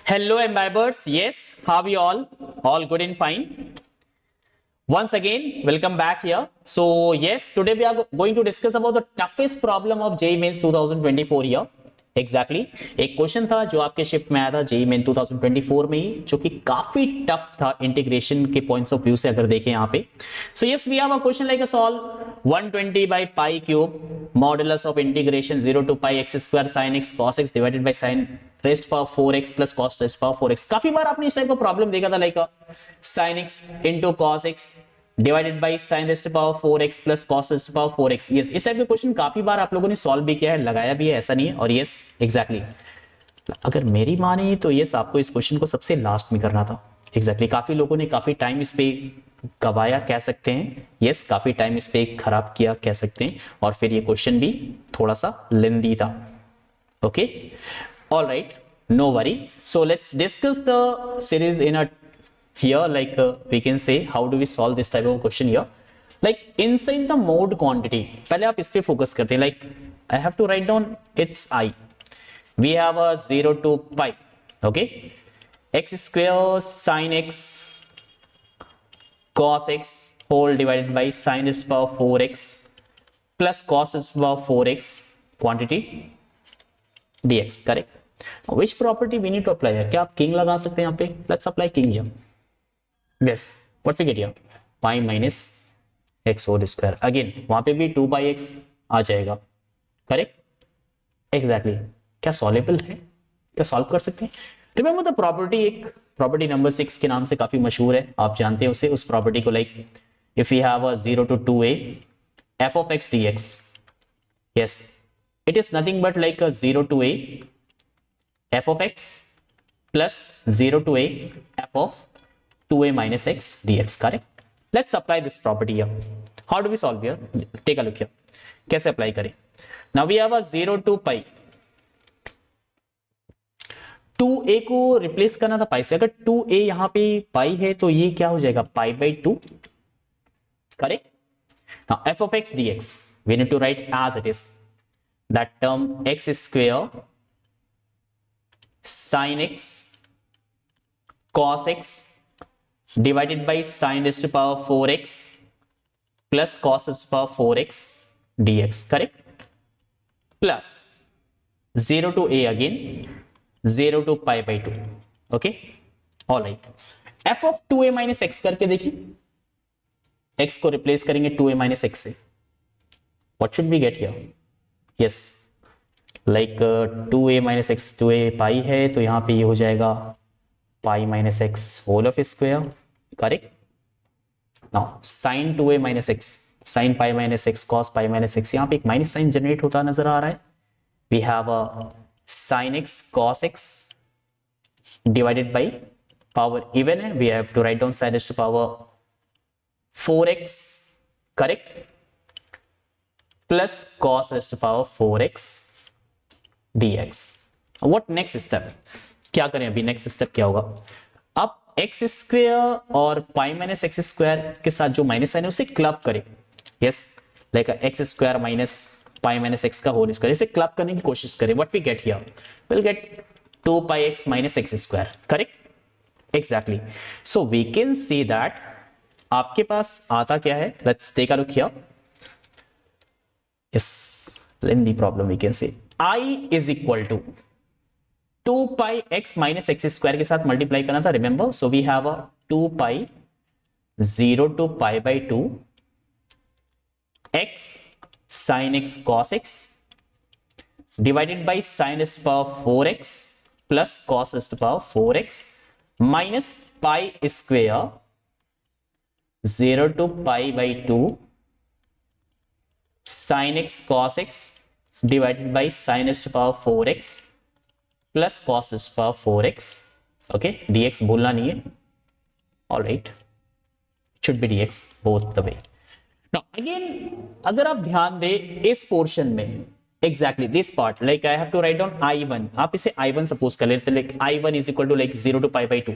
Hello, Imbibers. Yes, how are you all? All good and fine. Once again, welcome back here. So, yes, today we are going to discuss about the toughest problem of JEE Mains 2024 here. Exactly. एक question था जो आपके shift में आया था JEE Main 2024 में ही, जो कि काफी टफ था इंटीग्रेशन के पॉइंट्स ऑफ व्यू से अगर देखें यहाँ पे. So yes, we have a question like a solve 120 by pi cube modulus of integration 0 to pi x square sin x cos x divided by sin raised power 4x plus cos raised power 4x. काफी बार आपने इस type का problem देखा था like sin x into cos x divided by sine rest power 4x plus cos rest power 4x. Yes, इस type के question काफी बार आप लोगों ने सॉल्व भी किया है, लगाया भी है, ऐसा नहीं है. और यस एग्जैक्टली अगर मेरी माने तो यस आपको इस क्वेश्चन को सबसे लास्ट में करना था. एग्जैक्टली काफी लोगों ने काफी टाइम इस पे गवाया कह सकते हैं. यस काफी टाइम इस पे खराब किया कह सकते हैं, और फिर ये क्वेश्चन भी थोड़ा सा लेंदी था. Okay alright, no worry. So let's discuss the series in a here like we can say how do we solve this type of question here. Like inside the mode quantity, पहले आप इस पे focus करते हैं. like I have to write down its I. We have a 0 to pi. Okay, x square sin x cos x whole divided by sin raised to power 4x plus cos raised to power 4x quantity dx. correct. Which property we need to apply here? क्या आप king लगा सकते हैं यहाँ पे? Let's apply king here. Yes, what we get here? Pi minus x whole square. Again, वहां पे भी 2 pi x आ जाएगा. करेक्ट. एग्जैक्टली. क्या सॉल्वेबल है? क्या सॉल्व कर सकते हैं? रिमेंबर द प्रॉपर्टी, एक प्रॉपर्टी नंबर 6 के नाम से काफी मशहूर है, आप जानते हैं उसे. उस प्रॉपर्टी को like if you have a 0 to 2a f of x dx. yes, it is nothing but like a 0 to a f of x plus 0 to a f of 2a minus x dx. correct. Let's apply this property here. How do we solve here? Take a look here. कैसे apply करें? Now we have a 0 to pi. 2a को replace करना था पाई से. अगर 2a यहां पे पाई है तो ये क्या हो जाएगा? पाई by 2. Correct. Now f of x dx we need to write as it is. That term x square sin x cos x divided by sin raised to power 4x plus cos raised to power 4x dx. correct. plus 0 to a again 0 to pi by 2. okay all right. f of 2a minus x करके देखिए. x को replace करेंगे 2a minus x से. what should we get here? yes like 2a minus x 2a pi है तो यहां पे ये हो जाएगा pi minus x whole of square. correct. now sin 2a minus x sin pi minus x cos pi minus x, यहां पे एक माइनस साइन जनरेट होता नजर आ रहा है. we have a sin x cos x divided by power even है, we have to write down sin raised to power 4x. correct. plus cos raised to power 4x dx. what next step? क्या करें अभी? Next step क्या होगा? अब x square और पाई minus x square के साथ जो माइनस साइन है उसे क्लब करें. Yes like x square minus pi minus x का होल स्क्वायर, इसे क्लब करने की कोशिश करें. What we get here? Will get 2 pi x minus x square. Correct. Exactly. So we can see that आपके पास आता क्या है? Let's take a look here. Yes lengthy problem we can say i is equal to 2 pi x minus x square के साथ multiply करना था. Remember, so we have a 2 pi 0 to pi by 2 x sin x cos x divided by sin raised to power 4x plus cos raised to power 4x minus pi square 0 to pi by 2 sin x cos x divided by sin raised to power 4x plus cos raised to power 4x. Okay dx भूलना नहीं है. All right, should be dx both the way. Now again अगर आप ध्यान दें इस portion में exactly this part like I have to write down i1. आप इसे i1 सपोज कर लेते like i1 is equal to like 0 to pi by 2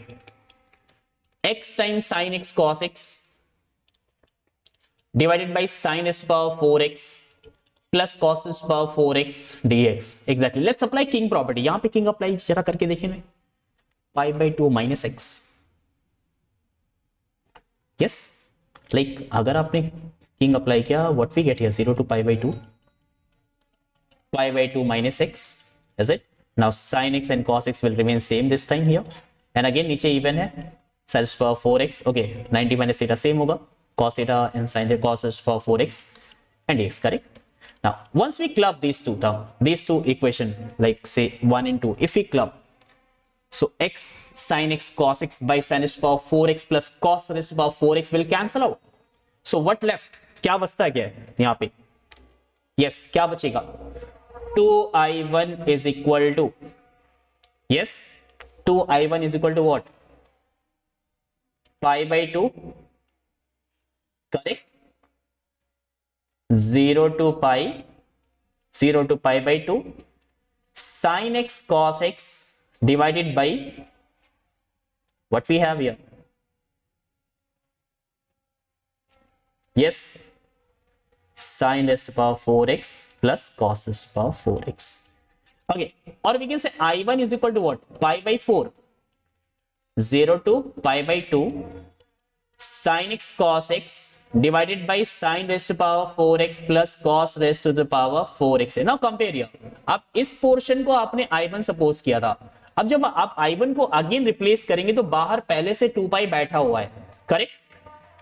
x times sin x cos x divided by sin raised to power 4x plus cos raised to power 4x dx. Exactly. Let's apply king property. यहां पे king apply जरा करके देखें. Pi by to minus x. Yes, like अगर आपने king apply किया, what we get here 0 to pi by two, pi by 2 minus x, is it? Now sin x and cos x will remain same this time here, and again नीचे even है, sin to power 4x, okay, 90 minus theta same होगा, cos theta and sin theta, cos to power 4x and dx, correct? Now once we club these two term, these two equation, like say 1 and 2, if we club, so x sin x cos x by sin to power 4x plus cos to power 4x will cancel out. So what left? क्या बचता है, क्या है यहाँ पे? Yes, क्या बचेगा? 2i1 is equal to, yes, 2i1 is equal to what? Pi by 2, correct? 0 to pi by 2 sin x cos x divided by what we have here. Yes, sin raised to power 4x plus cos raised to power 4x. Okay, or we can say I1 is equal to what? Pi by 4. 0 to pi by 2 sin x cos x divided by sin raised to power 4x plus cos raised to the power 4x. Now compare here. अब इस portion को आपने I1 suppose किया था. अब जब आप I1 को अगेन रिप्लेस करेंगे तो बाहर पहले से 2 पाई बैठा हुआ है, correct?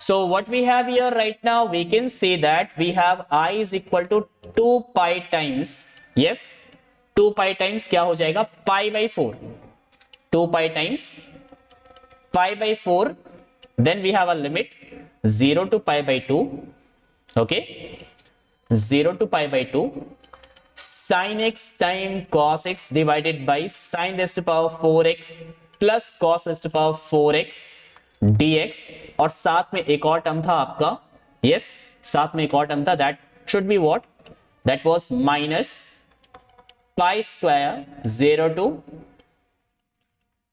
So what we have here right now, we can say that we have I is equal to 2 pi times, yes, 2 pi times क्या हो जाएगा? Pi by 4. 2 pi times pi by 4. Then we have a limit 0 to pi by 2. Okay, 0 to pi by 2. Sin x time cos x divided by sin raised to power 4x plus cos raised to power 4x dx. और साथ में एक और term था आपका, yes, साथ में एक और टर्म था, that should be what? That was minus pi square 0 to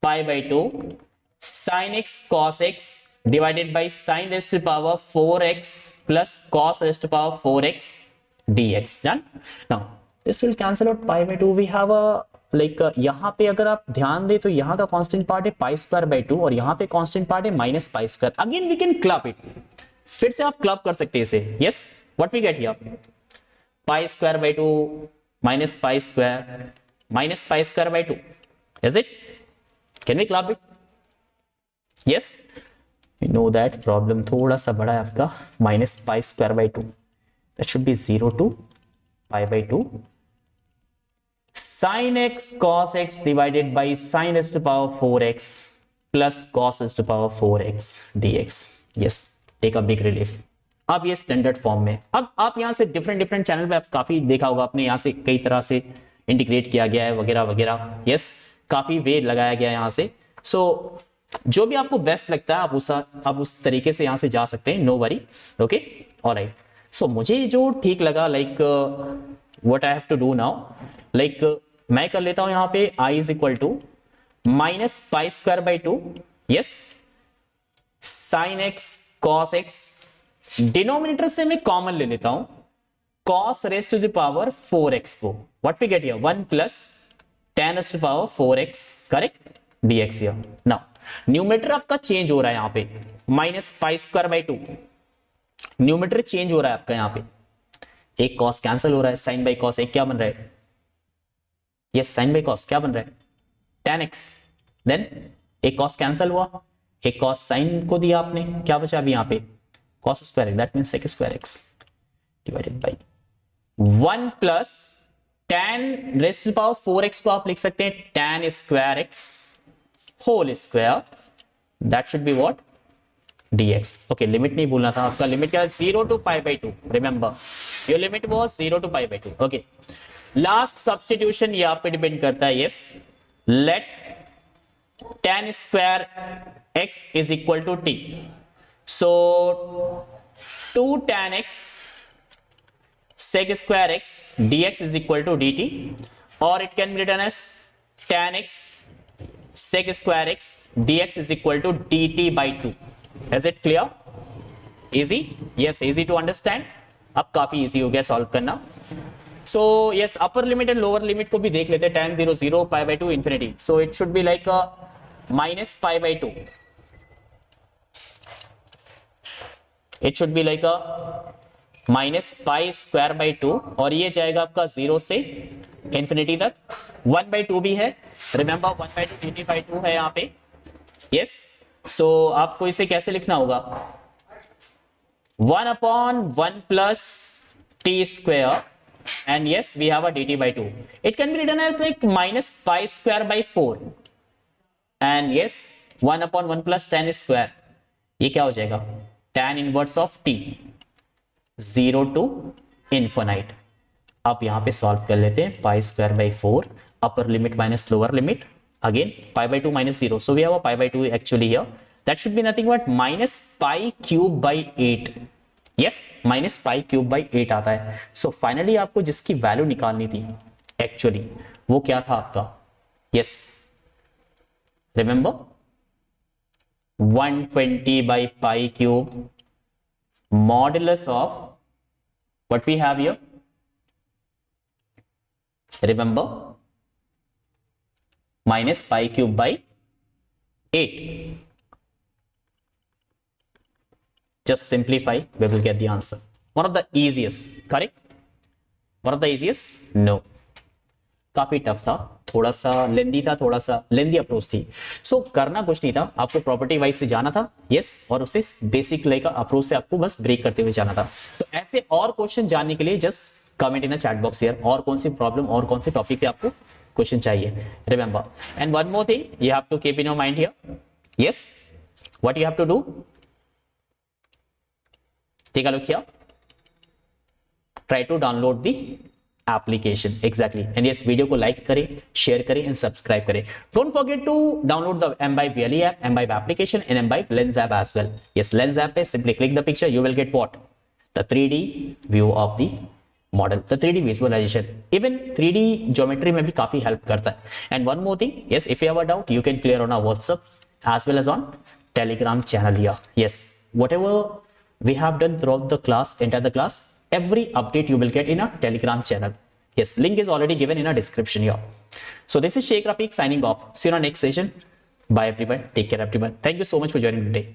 pi by 2 sin x cos x divided by sin raised to power 4x plus cos raised to power 4x dx. Done. Now this will cancel out pi by 2. We have a like यहाँ पे अगर आप ध्यान दे तो यहाँ का constant part है पाई square by 2 और यहाँ पे कांस्टेंट पार्ट है minus pi square. Again we can club it, फिर से आप क्लब कर सकते हैं इसे. Yes, what we get here? Pi square by 2 minus pi square by 2. Is it? Can we club it? Yes, we know that problem थोड़ा सा बड़ा है आपका. Minus pi square by 2, that should be 0 to pi by 2 sin x cos x divided by sin raised to power 4x plus cos raised to power 4x dx. yes, take a big relief. अब ये standard form में, अब आप यहां से different channel पे आप काफी देखा होगा आपने, यहां से कई तरह से इंटीग्रेट किया गया है वगैरह वगैरह. यस, काफी वे लगाया गया है यहां से. सो जो भी आपको बेस्ट लगता है आप उस तरीके से यहां से जा सकते हैं, no worry. Okay, alright. So मुझे जो ठीक लगा, like what I have to do now, like मैं कर लेता हूं यहां पे I is equal to minus pi square by 2, yes, sine x cos x, denominator से मैं कॉमन ले लेता हूं cos raise to the power 4x को. What we get here? 1 plus tan raise to power 4x, correct, dx here. Now numerator आपका change हो रहा है यहां पे, minus pi square by 2, numerator change हो रहा है आपका यहां पे. एक cos कैंसिल हो रहा है, साइन बाई cos एक क्या बन रहा है? यस, साइन बाई कॉस क्या बन रहा है? tan x. देन एक cos कैंसिल हुआ, एक cos साइन को दिया आपने, क्या बचा अभी यहाँ पे? cos square, that means sec square x divided by 1 plus tan raise to power 4x को आप लिख सकते हैं tan square x whole square, that should be what? dx. Okay, limit नहीं भूलना था आपका. लिमिट क्या है? 0 to pi by 2. Remember your limit was 0 to pi by 2. Okay, last substitution ये आप पे डिपेंड करता है. Yes, let tan square x is equal to t. So 2 tan x sec square x dx is equal to dt, और it can be written as tan x sec square x dx is equal to dt by 2. Is it clear? Easy? Yes, easy to understand. अब काफी easy हो गया solve करना. So yes, upper limit and lower limit को भी देख लेते हैं. tan 0 0 pi by 2 infinity. So it should be like minus pi by 2. It should be like a minus pi square by 2 और ये जाएगा आपका 0 से इंफिनिटी तक. 1 by 2 भी है, रिमेंबर 1 by 2 dt by 2 है यहाँ पे. यस, सो आपको इसे कैसे लिखना होगा? 1 upon 1 plus t square and yes we have a dt by 2. It can be written as like minus pi square by 4 and yes 1 upon 1 plus tan square. ये क्या हो जाएगा? tan inverse of t 0 to infinite. आप यहां पे solve कर लेते हैं. pi square by 4 upper limit minus lower limit, again pi by 2 minus 0, so we have a pi by 2 actually here. That should be nothing but minus pi cube by 8. yes minus pi cube by 8 आता है. so finally आपको जिसकी value निकालनी थी actually वो क्या था आपका? yes remember 120 by pi cube modulus of what we have here, remember minus pi cube by 8. just simplify, we will get the answer. One of the easiest, correct? One of the easiest? No. काफी tough था, थोड़ा सा लेंदी था, थोड़ा सा लेंदी approach थी. सो करना कुछ नहीं था, आपको प्रॉपर्टी वाइज से जाना था. यस, और उससे बेसिक ले का अप्रोच से आपको बस ब्रेक करते हुए जाना था. तो ऐसे और क्वेश्चन जानने के लिए just comment in a chat box here, और कौन सी प्रॉब्लम और कौन सी टॉपिक पे आपको क्वेश्चन चाहिए. Remember, and one more thing you have to keep in your mind here. Yes, what you have to do, take a look here, try to download the application. exactly, and yes video को like करें, share करें and subscribe करें. Don't forget to download the mBibe VLE app, mBibe application and mBibe Lens app as well. yes, Lens app पे simply click the picture, you will get what? the 3D view of the model, the 3D visualization. even 3D geometry में भी काफी help करता है. and one more thing, yes if you have a doubt you can clear on our WhatsApp as well as on Telegram channel here. yes, whatever we have done throughout the class, enter the class, every update you will get in a Telegram channel. yes, link is already given in a description here. so this is Sheikh Rafiq signing off. see you in our next session. bye everyone, take care everyone, thank you so much for joining today.